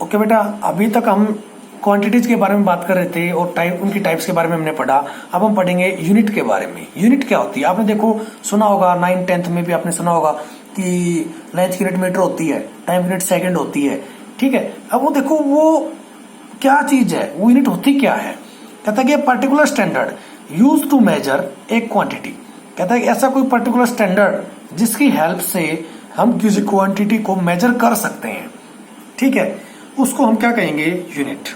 Okay बेटा, अभी तक हम क्वांटिटीज के बारे में बात कर रहे थे और टाइप, उनकी टाइप्स के बारे में हमने पढ़ा। अब हम पढ़ेंगे यूनिट के बारे में। यूनिट क्या होती है? आपने देखो सुना होगा, 9th 10th में भी आपने सुना होगा कि लेंथ की यूनिट मीटर होती है, टाइम यूनिट सेकंड होती है। ठीक है, अब वो देखो वो क्या चीज है, वो यूनिट होती क्या है। कहता है कि particular standard use to measure एक क्वांटिटी। कहता है कि ऐसा कोई पर्टिकुलर स्टैंडर्ड जिसकी हेल्प से हम किसी क्वांटिटी को मेजर कर सकते हैं। ठीक है, उसको हम क्या कहेंगे? Unit.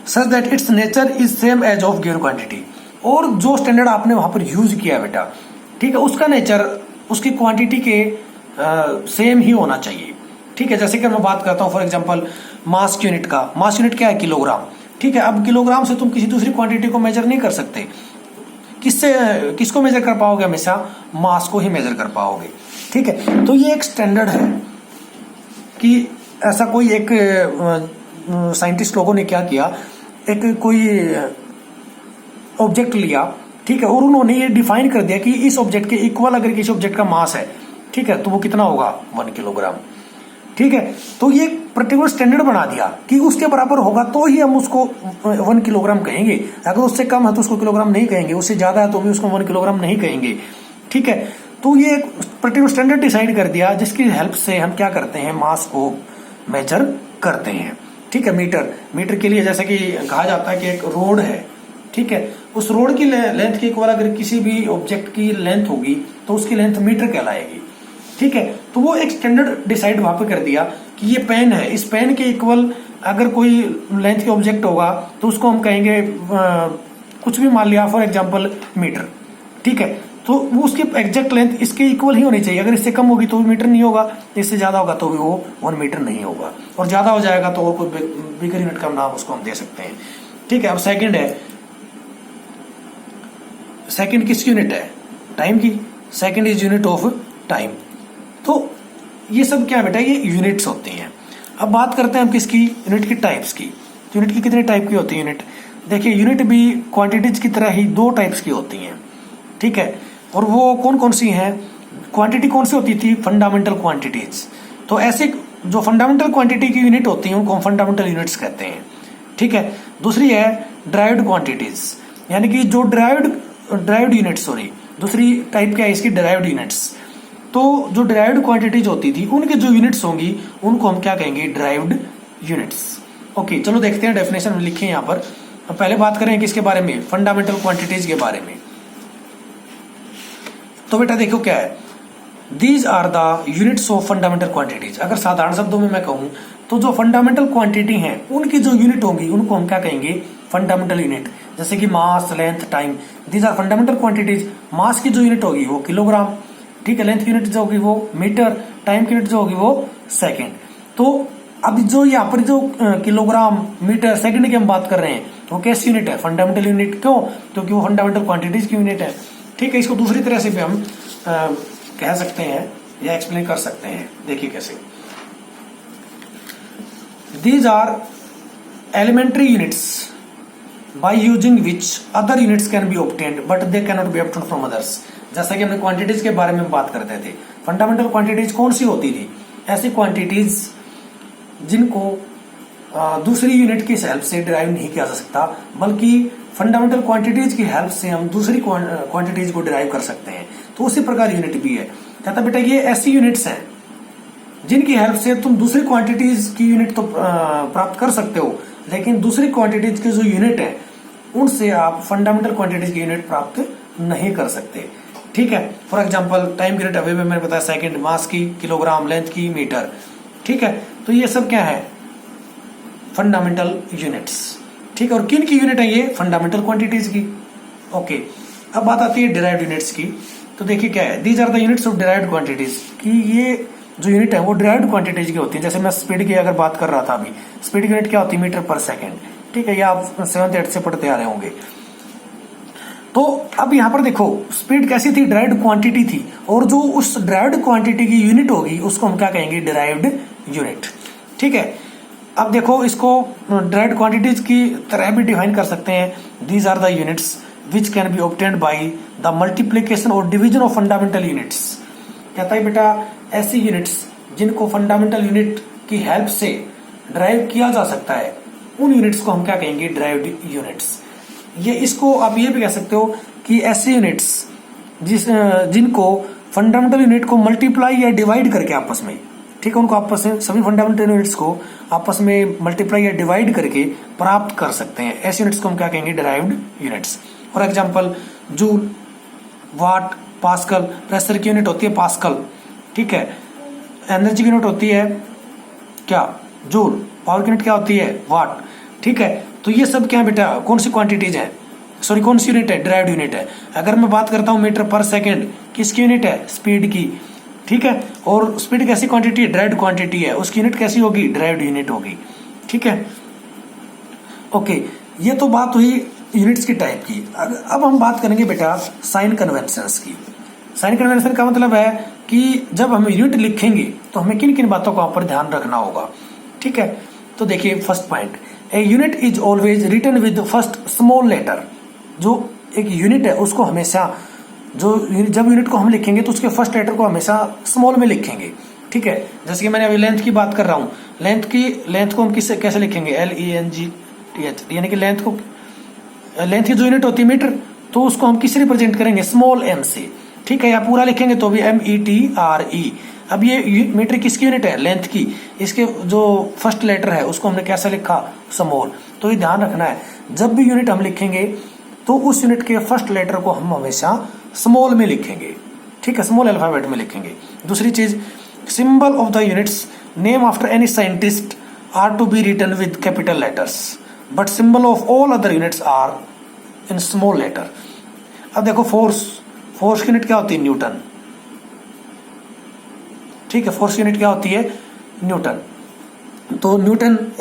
Such that it's nature is same as of given quantity. और जो स्टैंडर्ड आपने वहां पर यूज किया बेटा, ठीक है, उसका नेचर उसकी क्वांटिटी के सेम ही होना चाहिए। ठीक है, जैसे कि मैं बात करता हूं फॉर एग्जांपल मास यूनिट का। मास यूनिट क्या है? किलोग्राम। ठीक है, अब किलोग्राम से तुम किसी दूसरी क्वांटिटी को मेजर नहीं कर सकते। किसको मेजर कर पाओगे? हमेशा मास को ही मेजर कर पाओगे। ठीक है, तो ये एक स्टैंडर्ड है कि ऐसा कोई एक साइंटिस्ट लोगों ने क्या किया, एक कोई ऑब्जेक्ट लिया, ठीक है, और उन्होंने ये डिफाइन कर दिया कि इस ऑब्जेक्ट के इक्वल अगर किसी ऑब्जेक्ट का मास है, ठीक है, तो वो कितना होगा? 1 किलोग्राम। ठीक है, तो ये पर्टिकुलर स्टैंडर्ड बना दिया कि उसके बराबर होगा तो ही हम उसको 1 किलोग्राम कहेंगे। अगर उससे कम है तो उसको किलोग्राम नहीं कहेंगे, उससे ज्यादा है तो भी उसको 1 किलोग्राम नहीं कहेंगे। ठीक है, तो ये एक पर्टिकुलर स्टैंडर्ड डिसाइड कर दिया जिसकी हेल्प से हम क्या करते हैं? मास को मेजर करते हैं। ठीक है, मीटर के लिए जैसे कि कहा जाता है कि एक रोड है, ठीक है, उस रोड की लेंथ के इक्वल अगर किसी भी ऑब्जेक्ट की लेंथ होगी तो उसकी लेंथ मीटर कहलाएगी। ठीक है, तो वो एक स्टैंडर्ड डिसाइड वहां पे कर दिया कि ये पेन है, इस पेन के इक्वल अगर कोई लेंथ के ऑब्जेक्ट होगा तो उसको हम कहेंगे कुछ भी मान लिया, फॉर एग्जांपल मीटर। ठीक है, तो वो उसकी एग्जैक्ट लेंथ इसके इक्वल ही होनी चाहिए। अगर इससे कम होगी तो भी मीटर नहीं होगा, इससे ज्यादा होगा तो भी वो 1 मीटर नहीं होगा, और ज्यादा हो जाएगा तो और कोई बिगर यूनिट का नाम उसको हम दे सकते हैं। ठीक है, अब सेकंड है, सेकंड किसकी यूनिट है? टाइम की। Second is unit of time. तो ये सब क्या है बेटा? ये यूनिट्स होती हैं। अब बात करते हैं हम किसकी? यूनिट की टाइप्स की। यूनिट की कितने टाइप की होती है यूनिट? देखिए, यूनिट भी क्वांटिटीज की तरह ही 2 टाइप्स की होती हैं। ठीक है, और वो कौन कौन सी हैं? क्वांटिटी कौन सी होती थी? Fundamental quantities. तो ऐसे जो फंडामेंटल क्वांटिटी की यूनिट होती हैं उनको हम फंडामेंटल यूनिट्स कहते हैं। ठीक है, दूसरी है ड्राइव्ड क्वांटिटीज, यानी कि जो ड्राइव्ड यूनिट, सॉरी, दूसरी टाइप क्या है इसकी? Derived units. तो जो ड्राइव्ड क्वांटिटीज होती थी उनके जो यूनिट्स होंगी उनको हम क्या कहेंगे? Derived units. ओके, चलो देखते हैं डेफिनेशन लिखे यहाँ पर। पहले बात करें किसके बारे में? फंडामेंटल क्वांटिटीज के बारे में। तो बेटा देखो क्या है, these are the units of fundamental quantities. अगर साधारण शब्दों में मैं कहूं तो जो फंडामेंटल क्वांटिटी हैं उनकी जो यूनिट होंगी उनको हम क्या कहेंगे? Fundamental unit. जैसे कि mass, length, time, these are fundamental quantities. Mass की जो यूनिट होगी वो किलोग्राम, ठीक है, लेंथ की यूनिट जो होगी वो मीटर, टाइम की यूनिट जो होगी वो सेकेंड। तो अब जो यहाँ पर जो किलोग्राम, मीटर, सेकंड की हम बात कर रहे हैं वो कैसी यूनिट है? Fundamental unit. क्यों? क्योंकि वो फंडामेंटल क्वांटिटीज की यूनिट है। ठीक है, इसको दूसरी तरह से भी हम कह सकते हैं या एक्सप्लेन कर सकते हैं। देखिए कैसे, these are elementary units by using which other units can be obtained but they can not be obtained from others. जैसा कि हमने क्वांटिटीज के बारे में बात करते थे, फंडामेंटल क्वांटिटीज कौन सी होती थी? ऐसी क्वांटिटीज जिनको दूसरी यूनिट की हेल्प से डिराइव नहीं किया जा सकता, बल्कि फंडामेंटल क्वांटिटीज की हेल्प से हम दूसरी क्वांटिटीज को डिराइव कर सकते हैं। तो उसी प्रकार यूनिट भी है। कहता बेटा ये ऐसी यूनिट्स हैं जिनकी हेल्प से तुम दूसरी क्वांटिटीज की यूनिट तो प्राप्त कर सकते हो, लेकिन दूसरी क्वांटिटीज की जो यूनिट है उनसे आप फंडामेंटल क्वांटिटीज की यूनिट प्राप्त नहीं कर सकते। ठीक है, फॉर एग्जाम्पल टाइम की यूनिट अभी मैंने बताया सेकंड, मास की किलोग्राम, लेंथ की मीटर। ठीक है, तो ये सब क्या है? Fundamental units. ठीक है, और किन की यूनिट है ये? फंडामेंटल क्वांटिटीज की। ओके, अब बात आती है डिराइव्ड यूनिट्स की। तो देखिए क्या है, these are the units of derived quantities, कि ये जो यूनिट है वो डिराइव्ड क्वांटिटीज की होती है। जैसे मैं स्पीड की अगर बात कर रहा था अभी, स्पीड की यूनिट क्या होती है? मीटर पर सेकेंड। ठीक है, ये आप 7th 8th से पढ़ते आ रहे होंगे। तो अब यहाँ पर देखो स्पीड कैसी थी? डिराइव्ड क्वांटिटी थी, और जो उस डिराइव्ड क्वांटिटी की यूनिट होगी उसको हम क्या कहेंगे? Derived unit. ठीक है, अब देखो इसको डिराइव्ड क्वांटिटीज की तरह भी डिफाइन कर सकते हैं। These are the units which can be obtained by the multiplication और डिवीजन ऑफ फंडामेंटल यूनिट्स। कहता है बेटा ऐसी यूनिट्स जिनको फंडामेंटल यूनिट की हेल्प से ड्राइव किया जा सकता है, उन यूनिट्स को हम क्या कहेंगे, ड्राइव्ड यूनिट्स। ये इसको आप ये भी कह सकते हो कि ऐसे यूनिट्स जिनको फंडामेंटल यूनिट को मल्टीप्लाई या डिवाइड करके आपस में, ठीक है, उनको आपस में सभी फंडामेंटल यूनिट्स को आपस में मल्टीप्लाई या डिवाइड करके प्राप्त कर सकते हैं, ऐसे यूनिट्स को हम क्या कहेंगे, derived units. For example joule, watt, pascal, pressure की यूनिट होती है पास्कल, ठीक है, एनर्जी की यूनिट होती है क्या, जूल, पावर की यूनिट क्या होती है, वाट, ठीक है। तो ये सब क्या बेटा, कौन सी क्वांटिटीज है, सॉरी कौन सी यूनिट है, ड्राइव्ड यूनिट है। अगर मैं बात करता हूं मीटर पर सेकेंड, किसकी यूनिट है, स्पीड की, ठीक है, और स्पीड कैसी क्वांटिटी है, ड्राइव्ड क्वांटिटी है, उसकी यूनिट कैसी होगी, ड्राइव्ड यूनिट होगी, ठीक है। ओके, ये तो बात हुई यूनिट्स की टाइप की। अब हम बात करेंगे बेटा साइन कन्वेंशंस की। साइन कन्वेंशन का मतलब है कि जब हम यूनिट लिखेंगे तो हमें किन किन बातों का ऊपर ध्यान रखना होगा, ठीक है। तो देखिए first point, a unit is always written with first small letter. जो एक यूनिट है उसको हमेशा, जब यूनिट को हम लिखेंगे तो उसके फर्स्ट लेटर को हमेशा स्मॉल में लिखेंगे, ठीक है। जैसे कि मैंने अभी लेंथ की बात कर रहा हूँ, लेंथ को हम किससे कैसे लिखेंगे, LENGTH, यानी कि लेंथ की जो यूनिट होती है मीटर, तो उसको हम किससे रिप्रेजेंट करेंगे, स्मॉल m से, ठीक है। या पूरा लिखेंगे तो भी METRE। अब ये मीटर किसकी यूनिट है, लेंथ की, इसके जो फर्स्ट लेटर है उसको हमने कैसे लिखा, स्मॉल। तो ये ध्यान रखना है, जब भी यूनिट हम लिखेंगे तो उस यूनिट के फर्स्ट लेटर को हम हमेशा स्मॉल में लिखेंगे, ठीक है, स्मॉल अल्फाबेट में लिखेंगे। दूसरी चीज, symbol of the units name after any scientist are to be written with capital letters, but symbol of all other units are in small letter. अब देखो फोर्स की यूनिट क्या होती है, न्यूटन, ठीक है, फोर्स की यूनिट क्या होती है, न्यूटन। तो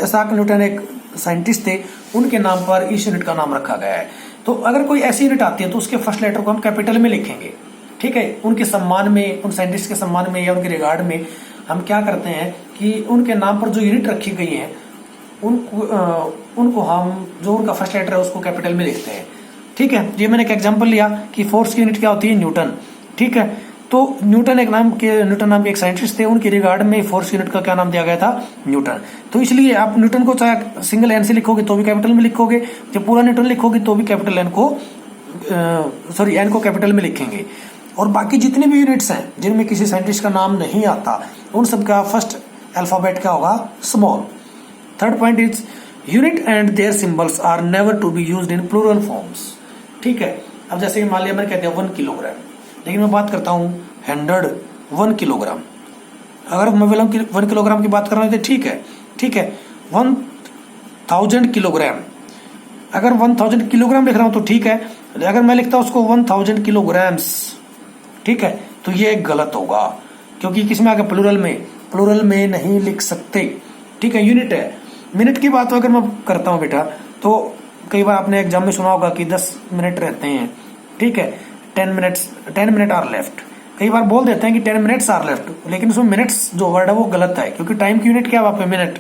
ऐसाक न्यूटन एक साइंटिस्ट थे, उनके नाम पर इस यूनिट का नाम रखा गया है। तो अगर कोई ऐसी यूनिट आती है तो उसके फर्स्ट लेटर को हम कैपिटल में लिखेंगे, ठीक है। उनके सम्मान में, उन साइंटिस्ट के सम्मान में या उनके रिगार्ड में हम क्या करते हैं कि उनके नाम पर जो यूनिट रखी गई है उनको हम, जो उनका फर्स्ट लेटर है उसको कैपिटल में लिखते हैं, ठीक है। ये मैंने एक एग्जांपल लिया कि फोर्स की यूनिट क्या होती है, न्यूटन, ठीक है। तो न्यूटन नाम के एक साइंटिस्ट थे, उनके रिगार्ड में फोर्स यूनिट का क्या नाम दिया गया था, न्यूटन। तो इसलिए आप न्यूटन को चाहे सिंगल एन से लिखोगे तो भी कैपिटल में लिखोगे, जब पूरा न्यूटन लिखोगे तो भी कैपिटल एन को कैपिटल में लिखेंगे। और बाकी जितनी भी यूनिट्स हैं जिनमें किसी साइंटिस्ट का नाम नहीं आता, उन सब का फर्स्ट अल्फाबेट क्या होगा, small. Third point is unit and their symbols are never to be used in plural forms, ठीक है। अब जैसे कि मान लिया मैंने कहते हैं 1 किलोग्राम, लेकिन मैं बात करता हूँ 101 किलोग्राम। अगर मैं 1 किलोग्राम की बात कर रहा हूँ तो ठीक है, 1000 किलोग्राम, अगर 1000 किलोग्राम लिख रहा हूँ तो ठीक है। अगर मैं लिखता हूँ उसको 1000 किलोग्राम्स, ठीक है, तो ये गलत होगा, क्योंकि किसमें आगे, प्लूरल में नहीं लिख सकते, ठीक है। यूनिट है। मिनट की बात अगर मैं करता हूँ बेटा, तो कई बार आपने एग्जाम में सुना होगा कि 10 मिनट रहते हैं, ठीक है, 10 मिनट आर लेफ्ट। कई बार बोल देते हैं कि 10 मिनट्स आर लेफ्ट, लेकिन उसमें मिनट्स जो वर्ड है वो गलत है, क्योंकि टाइम की यूनिट क्या है वहां पे, मिनट,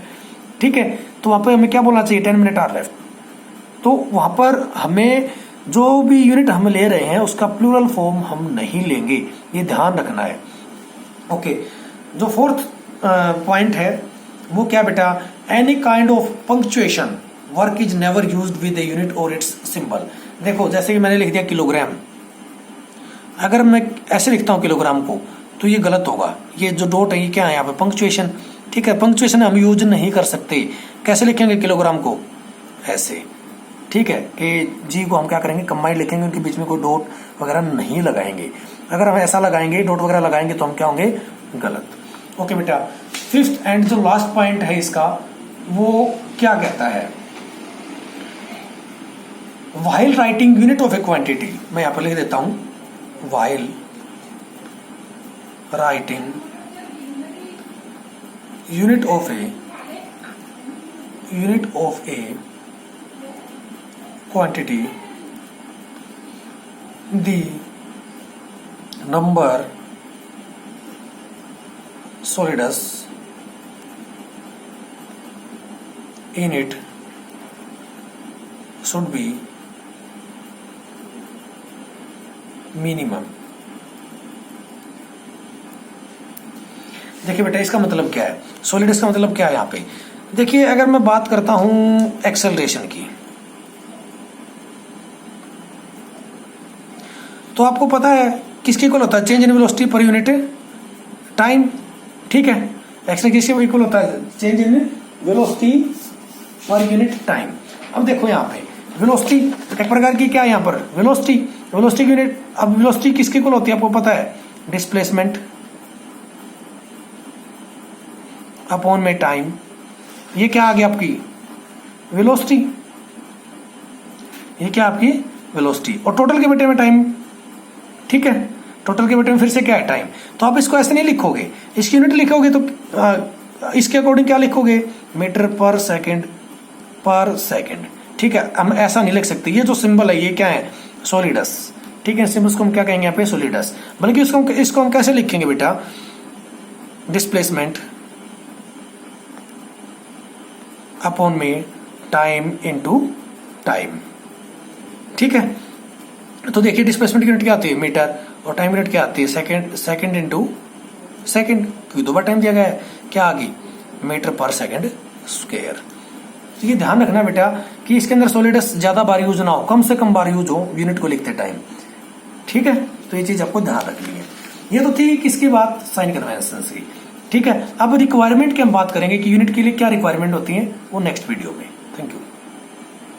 ठीक है। तो वहां पे हमें क्या बोलना चाहिए, 10 मिनट आर लेफ्ट। तो वहां पर हमें जो भी यूनिट हम ले रहे हैं उसका प्लूरल फॉर्म हम नहीं लेंगे, ये ध्यान रखना है। ओके, जो फोर्थ पॉइंट है वो क्या बेटा, any kind of punctuation work is never used with a unit और इट्स सिंबल। देखो जैसे कि मैंने लिख दिया किलोग्राम, अगर मैं ऐसे लिखता हूं किलोग्राम को तो ये गलत होगा। ये जो डॉट है ये क्या है यहाँ पे, पंक्चुएशन, ठीक है। पंक्चुएशन हम यूज नहीं कर सकते। कैसे लिखेंगे किलोग्राम को, ऐसे, ठीक है, कि जी को हम क्या करेंगे, कंबाइंड लिखेंगे, उनके बीच में कोई डॉट वगैरह नहीं लगाएंगे। अगर हम ऐसा लगाएंगे, डॉट वगैरह लगाएंगे तो हम क्या होंगे, गलत। ओके बेटा, फिफ्थ एंड जो लास्ट पॉइंट है इसका, वो क्या कहता है, while writing unit of A quantity, मैं यहां पर लिख देता हूं, while writing unit of A quantity, the number solidus in it should be minimum। देखिए बेटा इसका मतलब क्या है, सॉलिडस का मतलब क्या है यहाँ पे, देखिए अगर मैं बात करता हूं एक्सेलरेशन की, तो आपको पता है किसके इक्वल होता है, change in velocity per unit time, ठीक है। एक्सेलरेशन किसके इक्वल होता है, change in velocity per unit time. अब देखो यहाँ पे वेलोसिटी एक प्रकार की क्या है, यहाँ पर वेलोसिटी, वेलोसिटी की यूनिट, अब वेलोसिटी किसके इक्वल होती है आपको पता है, डिस्प्लेसमेंट अपॉन में टाइम। ये क्या आ गया आपकी वेलोसिटी, ये क्या आपकी वेलोसिटी, और टोटल के बेटे में टाइम, ठीक है। टोटल के बेटे में फिर से क्या है, टाइम। तो आप इसको ऐसे नहीं लिखोगे, इसकी यूनिट लिखोगे तो इसके अकॉर्डिंग क्या लिखोगे, मीटर पर सेकेंड, ठीक है। हम ऐसा नहीं लिख सकते, ये जो सिंबल है ये क्या है, सोलिडस, ठीक है। सिंबल्स को हम क्या कहेंगे यहाँ पे, सोलिडस। बल्कि इसको हम कैसे लिखेंगे बेटा, डिस्प्लेसमेंट अपॉन में टाइम इनटू टाइम, ठीक है। तो देखिए डिस्प्लेसमेंट की यूनिट क्या आती है, मीटर, और टाइम यूनिट क्या आती है, सेकंड इनटू सेकंड, क्योंकि 2 बार टाइम दिया गया है, क्या आ गई, मीटर पर सेकंड स्क्वायर। तो ये ध्यान रखना बेटा कि इसके अंदर सोलिडस ज्यादा बार यूज ना हो, कम से कम बार यूज हो यूनिट को लिखते टाइम, ठीक है। तो ये चीज आपको ध्यान रखनी है। ये तो थी किसकी बात, साइन कन्वेंशन की, ठीक है। अब रिक्वायरमेंट की हम बात करेंगे कि यूनिट के लिए क्या रिक्वायरमेंट होती है, वो नेक्स्ट वीडियो में। Thank you.